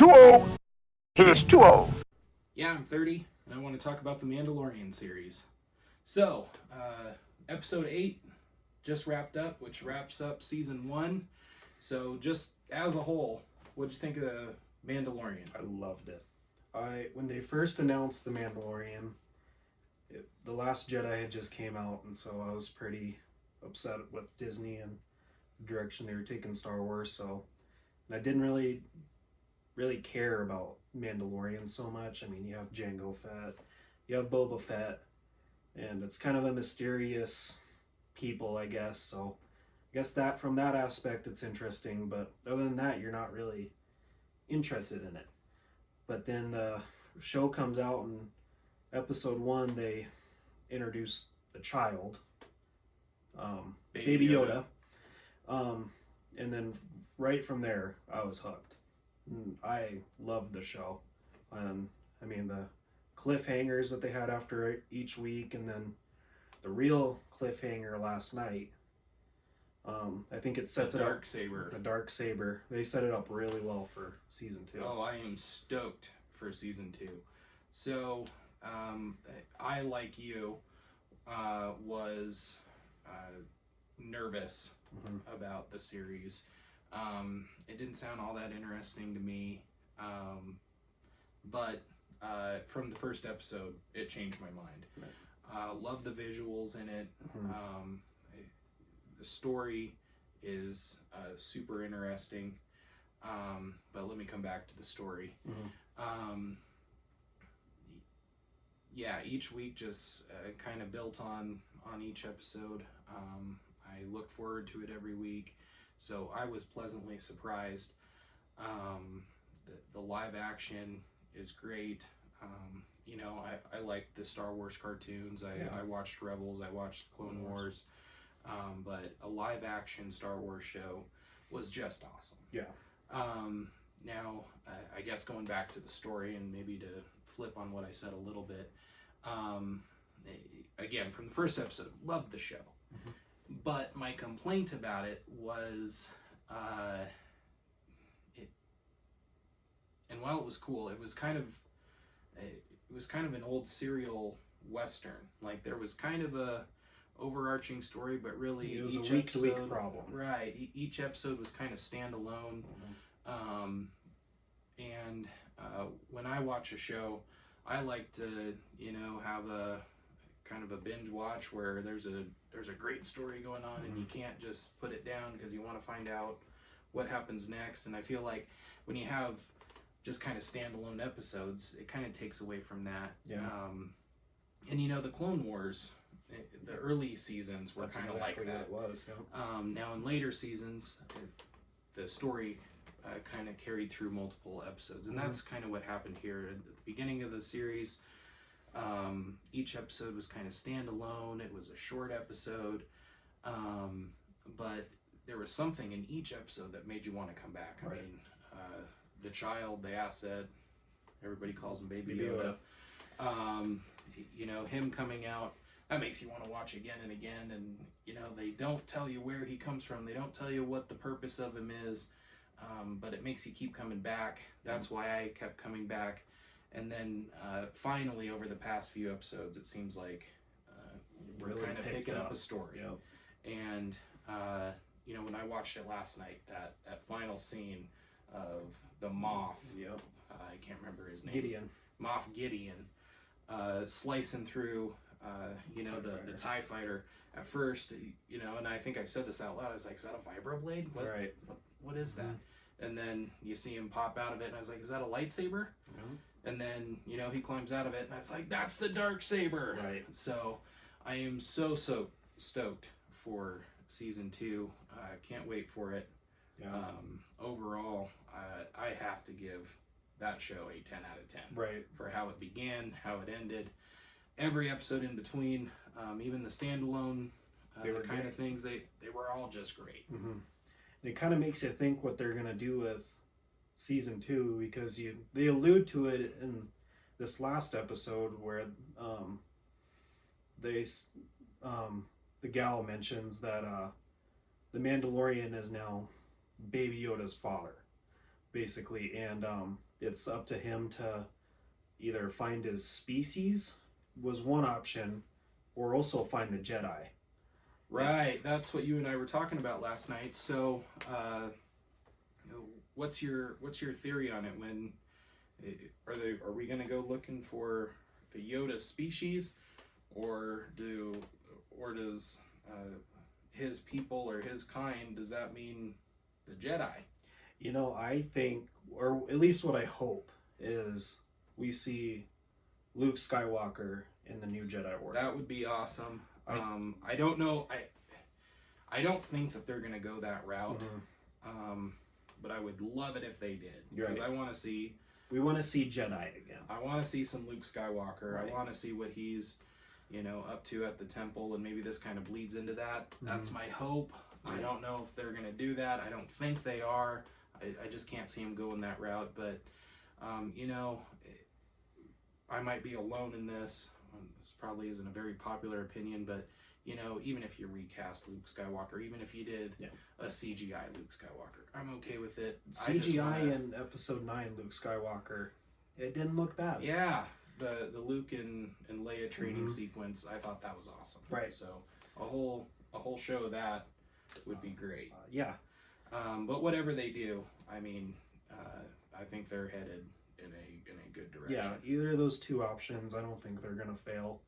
too old. He is too old. Yeah, I'm 30, and I want to talk about the Mandalorian series. So, episode 8 just wrapped up, which wraps up season 1. So, just as a whole, what'd you think of the Mandalorian? I loved it. When they first announced the Mandalorian, The Last Jedi had just came out, and so I was pretty upset with Disney and the direction they were taking Star Wars. So, and I didn't really care about Mandalorian so much. I mean, you have Jango Fett, you have Boba Fett, and it's kind of a mysterious people, I guess. So, I guess that from that aspect, it's interesting. But other than that, you're not really interested in it. But then the show comes out, and episode 1 they introduce the child, Baby Yoda. And then right from there I was hooked. I loved the show. I mean, the cliffhangers that they had after each week, and then the real cliffhanger last night. I think it sets it up. Darksaber. The Darksaber. They set it up really well for season 2. Oh, I am stoked for season 2. So, I, like you, was nervous about the series. It didn't sound all that interesting to me, but from the first episode, it changed my mind. Right. Love the visuals in it. The story is super interesting, but let me come back to the story. Yeah, each week just kind of built on each episode. I look forward to it every week, so I was pleasantly surprised. The live action is great. You know, I like the Star Wars cartoons. I watched Rebels, I watched Clone Wars. But a live action Star Wars show was just awesome. Yeah. Now, I guess going back to the story, and maybe to flip on what I said a little bit, again, from the first episode, loved the show. But my complaint about it was, and while it was cool, it was kind of an old serial Western. Like, there was kind of a overarching story, but really it was a week-to-week problem. Right. Each episode was kind of standalone. And when I watch a show, I like to, have a kind of a binge watch where there's a great story going on, and you can't just put it down because you want to find out what happens next. And I feel like when you have just kind of standalone episodes, it kind of takes away from that. Yeah. And the Clone Wars, the early seasons were kind of exactly like that. It was. Yeah. Now in later seasons, the story kind of carried through multiple episodes, and that's kind of what happened here. At the beginning of the series, each episode was kind of standalone. It was a short episode, but there was something in each episode that made you want to come back. Right. I mean, the child, the asset, everybody calls him Baby Yoda. Him coming out, that makes you want to watch again and again. And they don't tell you where he comes from, they don't tell you what the purpose of him is, but it makes you keep coming back. That's why I kept coming back. And then finally, over the past few episodes, it seems like we're really kind of picking up a story. Yep. And when I watched it last night, that final scene of the Moff, I can't remember his name, Moff Gideon, slicing through the TIE fighter. At first, and I think I said this out loud, I was like, is that a vibroblade? What is that? And then you see him pop out of it, and I was like, is that a lightsaber? And then, he climbs out of it, and I was like, that's the darksaber. Right. So I am so stoked for season 2. Can't wait for it. Yeah. Overall, I have to give that show a 10 out of 10. Right. For how it began, how it ended, every episode in between, even the standalone kind of things, they were all just great. And it kind of makes you think what they're going to do with season 2, because they allude to it in this last episode where the gal mentions that the Mandalorian is now Baby Yoda's father, basically, and it's up to him to either find his species was one option, or also find the Jedi. Right, that's what you and I were talking about last night. So, what's your theory on it? When are we gonna go looking for the Yoda species, or does his people or his kind, does that mean the Jedi? You know, I think, or at least what I hope, is we see Luke Skywalker in the new Jedi Order. That would be awesome. I don't know. I don't think that they're gonna go that route. But I would love it if they did, because right. I want to see. We want to see Jedi again. I want to see some Luke Skywalker. Right. I want to see what he's, up to at the temple, and maybe this kind of bleeds into that. That's my hope. Right. I don't know if they're gonna do that. I don't think they are. I just can't see him going that route. But, I might be alone in this. This probably isn't a very popular opinion, but even if you recast Luke Skywalker, even if you did a CGI Luke Skywalker, I'm okay with it. CGI in Episode 9 Luke Skywalker, it didn't look bad. Yeah, the Luke and Leia training sequence, I thought that was awesome. Right. So a whole show of that would be great. Yeah. But whatever they do, I think they're headed in a good direction. Yeah, either of those two options, I don't think they're gonna fail.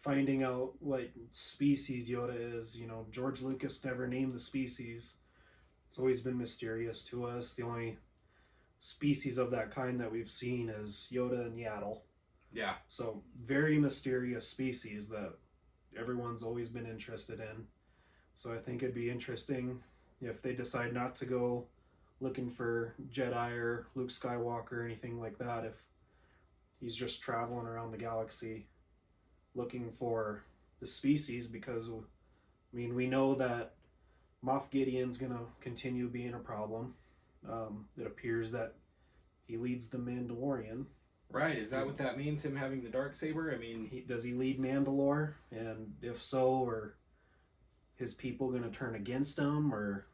Finding out what species Yoda is, George Lucas never named the species. It's always been mysterious to us. The only species of that kind that we've seen is Yoda and Yaddle. Yeah. So very mysterious species that everyone's always been interested in. So I think it'd be interesting if they decide not to go looking for Jedi or Luke Skywalker or anything like that, if he's just traveling around the galaxy looking for the species, because we know that Moff Gideon's gonna continue being a problem. It appears that he leads the Mandalorian. Right, is that what that means, him having the darksaber? Does he lead Mandalore? And if so, are his people gonna turn against him? Or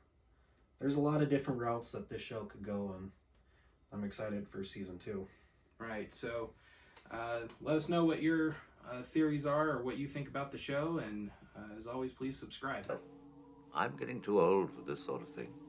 there's a lot of different routes that this show could go, and I'm excited for season 2. Right, so let us know what your theories are, or what you think about the show, and as always, please subscribe. I'm getting too old for this sort of thing.